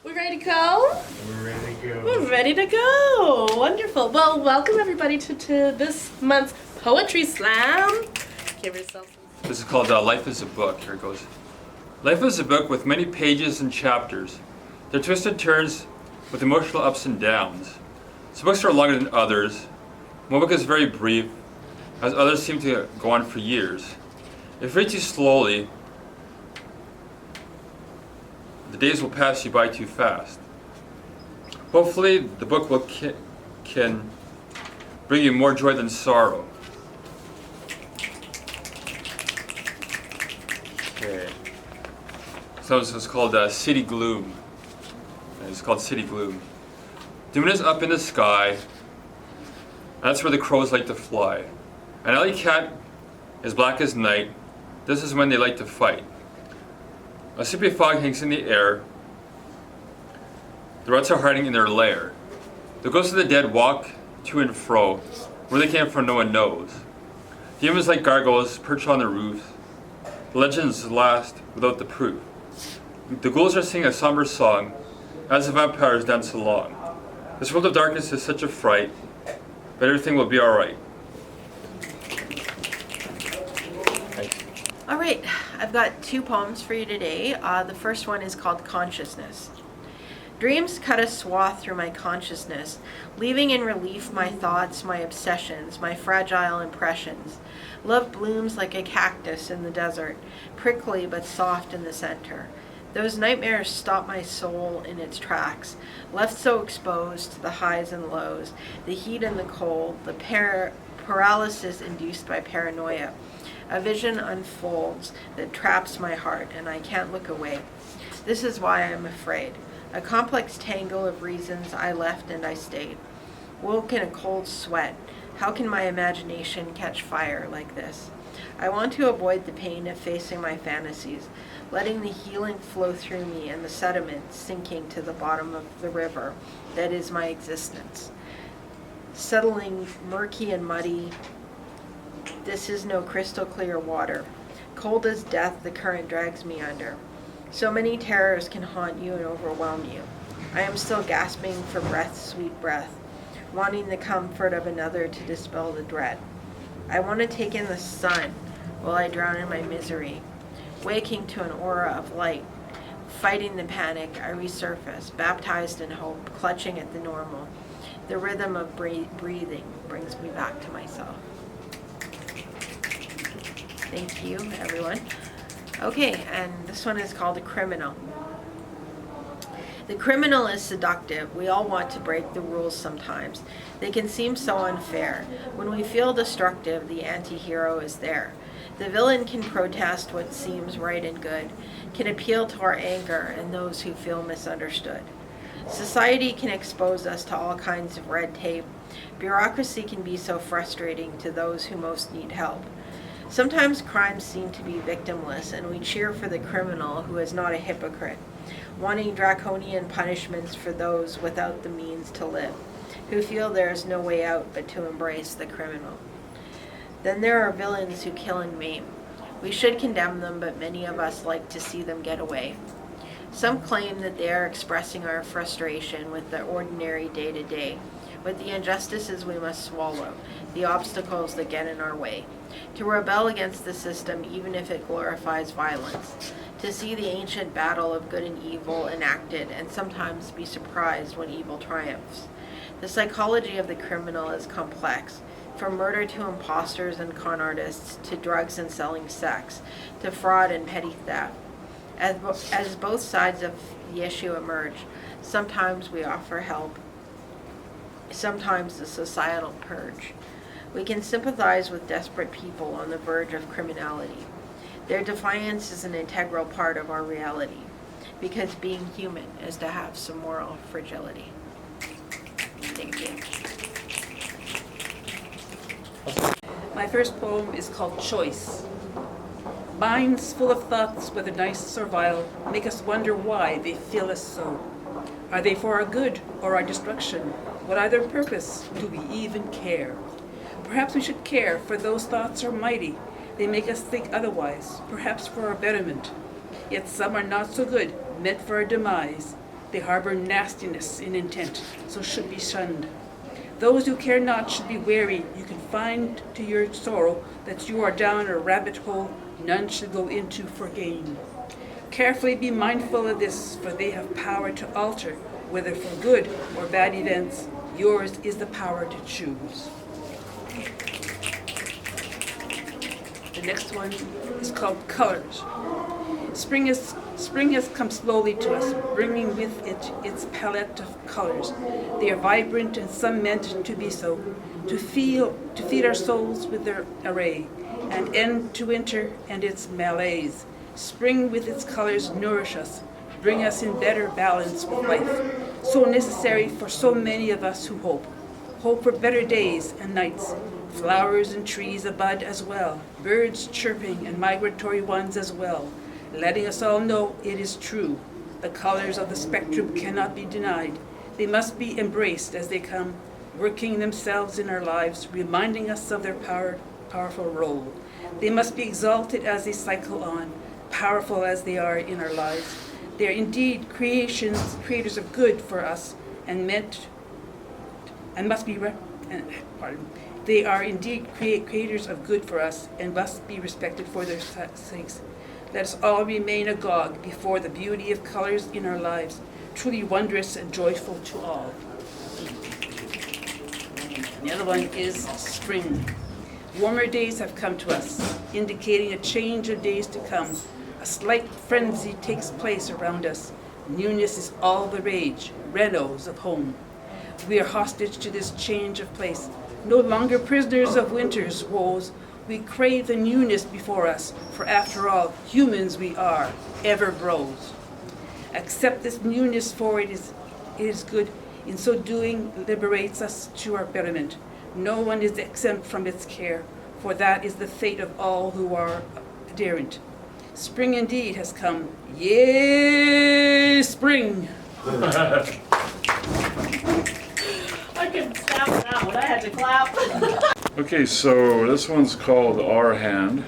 We ready to go? We're ready to go. We're ready to go. Wonderful. Well, welcome everybody to this month's Poetry Slam. Give yourself some. This is called Life is a Book. Here it goes. Life is a book with many pages and chapters. They're twisted turns with emotional ups and downs. Some books are longer than others. One book is very brief, as others seem to go on for years. If you read too slowly, the days will pass you by too fast. Hopefully, the book will can bring you more joy than sorrow. Okay. So this is called City Gloom. It's called City Gloom. The moon is up in the sky. That's where the crows like to fly. An alley cat is black as night. This is when they like to fight. A sleepy fog hangs in the air. The rats are hiding in their lair. The ghosts of the dead walk to and fro. Where they came from, no one knows. Demons like gargoyles perch on the roofs. The legends last without the proof. The ghouls are singing a somber song as the vampires dance along. This world of darkness is such a fright, but everything will be alright. All right, I've got two poems for you today. The first one is called Consciousness. Dreams cut a swath through my consciousness, leaving in relief my thoughts, my obsessions, my fragile impressions. Love blooms like a cactus in the desert, prickly but soft in the center. Those nightmares stop my soul in its tracks, left so exposed to the highs and lows, the heat and the cold, the paralysis induced by paranoia. A vision unfolds that traps my heart, and I can't look away. This is why I'm afraid. A complex tangle of reasons I left and I stayed. Woke in a cold sweat. How can my imagination catch fire like this? I want to avoid the pain of facing my fantasies, letting the healing flow through me and the sediment sinking to the bottom of the river that is my existence. Settling murky and muddy, this is no crystal clear water. Cold as death, the current drags me under. So many terrors can haunt you and overwhelm you. I am still gasping for breath, sweet breath, wanting the comfort of another to dispel the dread. I want to take in the sun while I drown in my misery, waking to an aura of light. Fighting the panic, I resurface, baptized in hope, clutching at the normal. The rhythm of breathing brings me back to myself. Thank you, everyone. Okay, and this one is called The Criminal. The criminal is seductive. We all want to break the rules sometimes. They can seem so unfair. When we feel destructive, the anti-hero is there. The villain can protest what seems right and good, can appeal to our anger and those who feel misunderstood. Society can expose us to all kinds of red tape. Bureaucracy can be so frustrating to those who most need help. Sometimes crimes seem to be victimless, and we cheer for the criminal who is not a hypocrite, wanting draconian punishments for those without the means to live, who feel there is no way out but to embrace the criminal. Then there are villains who kill and maim. We should condemn them, but many of us like to see them get away. Some claim that they are expressing our frustration with the ordinary day-to-day, with the injustices we must swallow, the obstacles that get in our way. To rebel against the system, even if it glorifies violence. To see the ancient battle of good and evil enacted, and sometimes be surprised when evil triumphs. The psychology of the criminal is complex, from murder to imposters and con artists, to drugs and selling sex, to fraud and petty theft. As both sides of the issue emerge, sometimes we offer help, sometimes the societal purge. We can sympathize with desperate people on the verge of criminality. Their defiance is an integral part of our reality, because being human is to have some moral fragility. Thank you. My first poem is called Choice. Minds full of thoughts, whether nice or vile, make us wonder why they feel us so. Are they for our good or our destruction? What are their purpose? Do we even care? Perhaps we should care, for those thoughts are mighty. They make us think otherwise, perhaps for our betterment. Yet some are not so good, meant for our demise. They harbor nastiness in intent, so should be shunned. Those who care not should be wary. You can find to your sorrow that you are down a rabbit hole none should go into for gain. Carefully be mindful of this, for they have power to alter, whether for good or bad events. Yours is the power to choose. The next one is called Colors. Spring has come slowly to us, bringing with it its palette of colors. They are vibrant and some meant to be so, to feed our souls with their array, and end to winter and its malaise. Spring with its colors nourish us, bring us in better balance with life, so necessary for so many of us who hope for better days and nights. Flowers and trees abud as well, birds chirping and migratory ones as well, letting us all know it is true. The colors of the spectrum cannot be denied. They must be embraced as they come, working themselves in our lives, reminding us of their powerful role. They must be exalted as they cycle on, powerful as they are in our lives. They are indeed creators of good for us, They are indeed creators of good for us, and must be respected for their sakes. Let us all remain agog before the beauty of colors in our lives, truly wondrous and joyful to all. And the other one is spring. Warmer days have come to us, indicating a change of days to come. A slight frenzy takes place around us. Newness is all the rage, renos of home. We are hostage to this change of place, no longer prisoners of winter's woes. We crave the newness before us, for after all, humans we are, ever grows. Accept this newness, for it is good. In so doing, liberates us to our betterment. No one is exempt from its care, for that is the fate of all who are adherent. Spring indeed has come. Yay, spring! I couldn't stop that one. I had to clap. Okay, so this one's called Our Hand,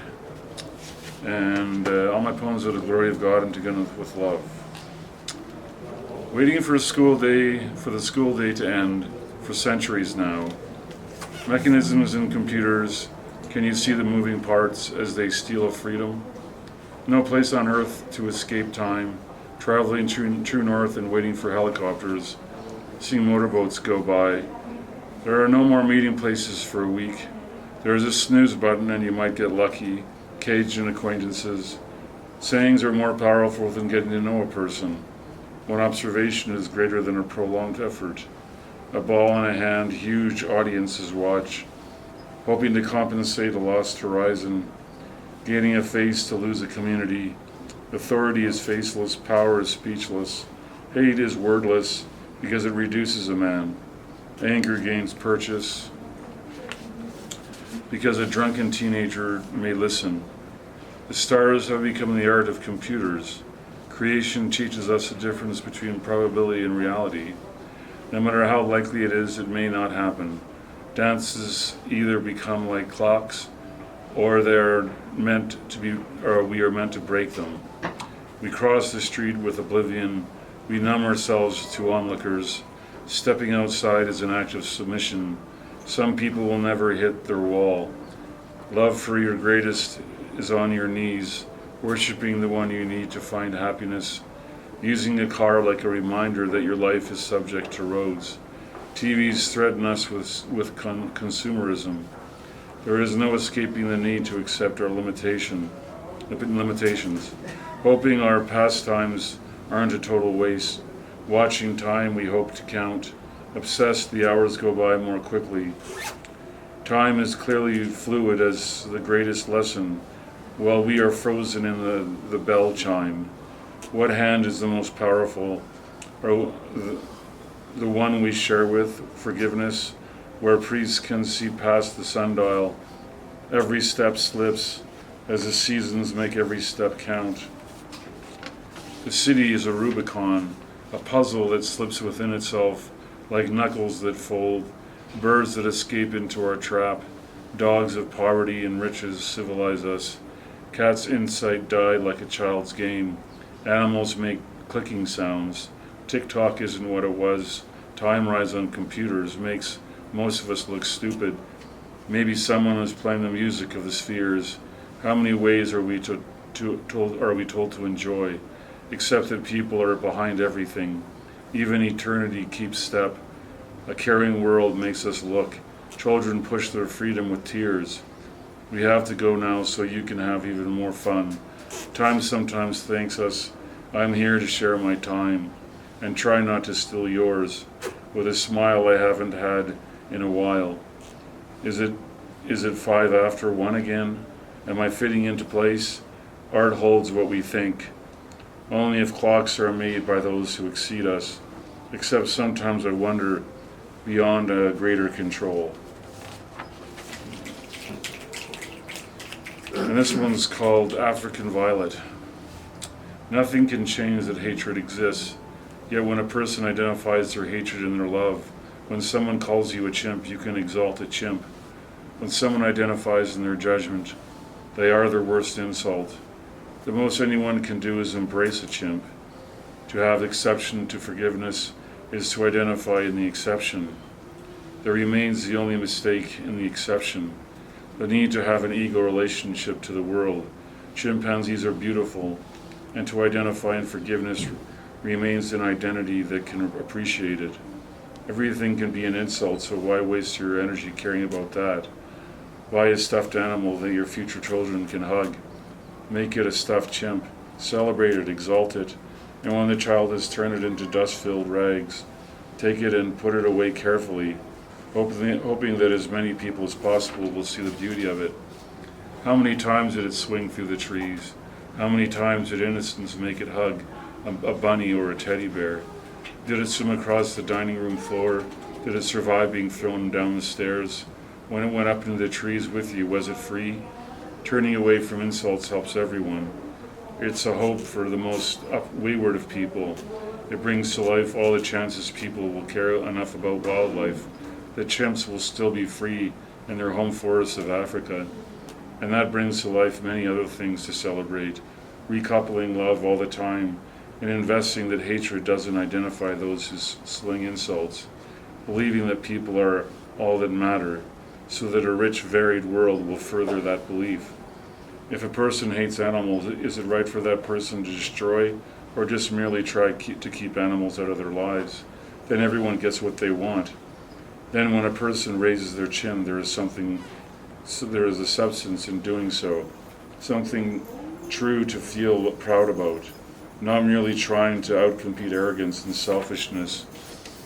and all my poems are the glory of God and together with love. Waiting for the school day to end for centuries now. Mechanisms in computers, can you see the moving parts as they steal a freedom? No place on earth to escape time, traveling true north and waiting for helicopters, seeing motorboats go by. There are no more meeting places for a week. There is a snooze button and you might get lucky, caged in acquaintances. Sayings are more powerful than getting to know a person. One observation is greater than a prolonged effort. A ball in a hand, huge audiences watch, hoping to compensate a lost horizon. Gaining a face to lose a community. Authority is faceless, power is speechless. Hate is wordless because it reduces a man. Anger gains purchase because a drunken teenager may listen. The stars have become the art of computers. Creation teaches us the difference between probability and reality. No matter how likely it is, it may not happen. Dances either become like clocks, or we are meant to break them. We cross the street with oblivion. We numb ourselves to onlookers. Stepping outside is an act of submission. Some people will never hit their wall. Love for your greatest is on your knees, worshiping the one you need to find happiness. Using the car like a reminder that your life is subject to roads. TVs threaten us with consumerism. There is no escaping the need to accept our limitations. Hoping our pastimes aren't a total waste. Watching time we hope to count. Obsessed, the hours go by more quickly. Time is clearly fluid as the greatest lesson, while we are frozen in the bell chime. What hand is the most powerful? Or the one we share with, forgiveness, where priests can see past the sundial. Every step slips as the seasons make every step count. The city is a Rubicon, a puzzle that slips within itself like knuckles that fold, birds that escape into our trap, dogs of poverty and riches civilize us. Cats' insight died like a child's game. Animals make clicking sounds. TikTok isn't what it was. Time rise on computers makes most of us look stupid. Maybe someone is playing the music of the spheres. How many ways are we told to enjoy? Except that people are behind everything. Even eternity keeps step. A caring world makes us look. Children push their freedom with tears. We have to go now so you can have even more fun. Time sometimes thanks us. I'm here to share my time and try not to steal yours with a smile I haven't had in a while. Is it 5 after 1 again? Am I fitting into place? Art holds what we think. Only if clocks are made by those who exceed us. Except sometimes I wonder beyond a greater control. And this one's called African Violet. Nothing can change that hatred exists. Yet when a person identifies their hatred in their love, when someone calls you a chimp, you can exalt a chimp. When someone identifies in their judgment, they are their worst insult. The most anyone can do is embrace a chimp. To have exception to forgiveness is to identify in the exception. There remains the only mistake in the exception, the need to have an ego relationship to the world. Chimpanzees are beautiful, and to identify in forgiveness remains an identity that can appreciate it. Everything can be an insult, so why waste your energy caring about that? Buy a stuffed animal that your future children can hug. Make it a stuffed chimp. Celebrate it, exalt it, and when the child has turned it into dust-filled rags, take it and put it away carefully, hoping that as many people as possible will see the beauty of it. How many times did it swing through the trees? How many times did innocence make it hug a bunny or a teddy bear? Did it swim across the dining room floor? Did it survive being thrown down the stairs? When it went up into the trees with you, was it free? Turning away from insults helps everyone. It's a hope for the most wayward of people. It brings to life all the chances people will care enough about wildlife that chimps will still be free in their home forests of Africa. And that brings to life many other things to celebrate, recoupling love all the time, and investing that hatred doesn't identify those who sling insults, believing that people are all that matter, so that a rich, varied world will further that belief. If a person hates animals, is it right for that person to destroy or just merely try to keep animals out of their lives? Then everyone gets what they want. Then when a person raises their chin, there is a substance in doing so, something true to feel proud about, not merely trying to outcompete arrogance and selfishness.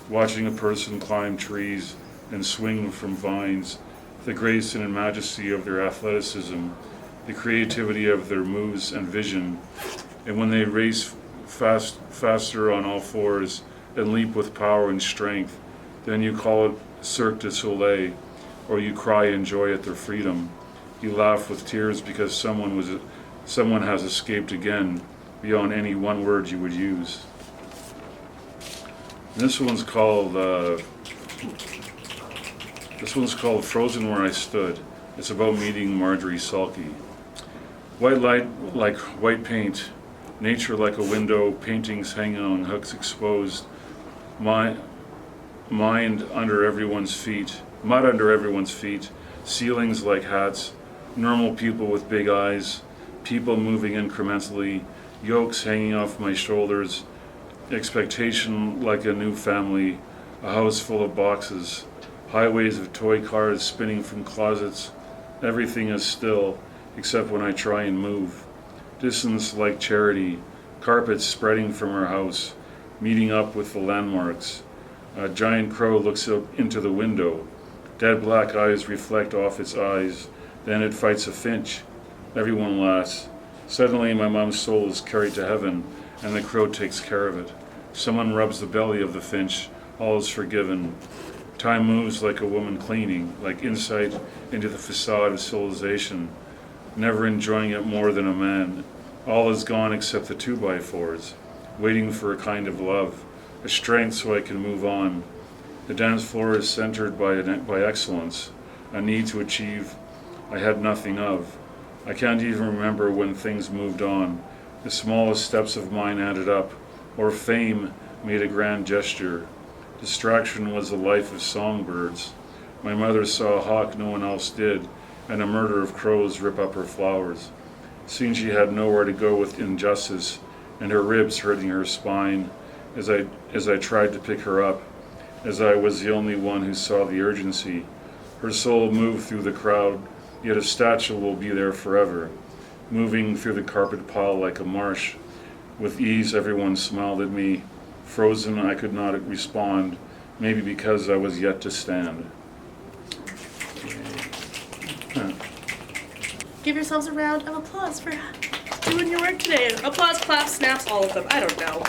Watching a person climb trees and swing from vines, the grace and majesty of their athleticism, the creativity of their moves and vision, and when they race faster on all fours and leap with power and strength, then you call it Cirque du Soleil, or you cry in joy at their freedom. You laugh with tears because someone has escaped again beyond any one word you would use. This one's called Frozen Where I Stood. It's about meeting Marjorie Salke. White light like white paint, nature like a window, paintings hanging on hooks exposed, mind under everyone's feet, mud under everyone's feet, ceilings like hats, normal people with big eyes, people moving incrementally, yokes hanging off my shoulders, expectation like a new family, a house full of boxes, highways of toy cars spinning from closets. Everything is still, except when I try and move. Distance like charity, carpets spreading from our house, meeting up with the landmarks. A giant crow looks out into the window. Dead black eyes reflect off its eyes. Then it fights a finch. Everyone laughs. Suddenly my mom's soul is carried to heaven, and the crow takes care of it. Someone rubs the belly of the finch. All is forgiven. Time moves like a woman cleaning, like insight into the facade of civilization, never enjoying it more than a man. All is gone except the 2x4s, waiting for a kind of love, a strength so I can move on. The dance floor is centered by excellence, a need to achieve I had nothing of. I can't even remember when things moved on. The smallest steps of mine added up, or fame made a grand gesture. Distraction was the life of songbirds. My mother saw a hawk no one else did, and a murder of crows rip up her flowers. Seeing she had nowhere to go with injustice, and her ribs hurting her spine, as I tried to pick her up, as I was the only one who saw the urgency. Her soul moved through the crowd, yet a statue will be there forever, moving through the carpet pile like a marsh. With ease, everyone smiled at me. Frozen, I could not respond, maybe because I was yet to stand. Give yourselves a round of applause for doing your work today. Applause, claps, snaps, all of them. I don't know.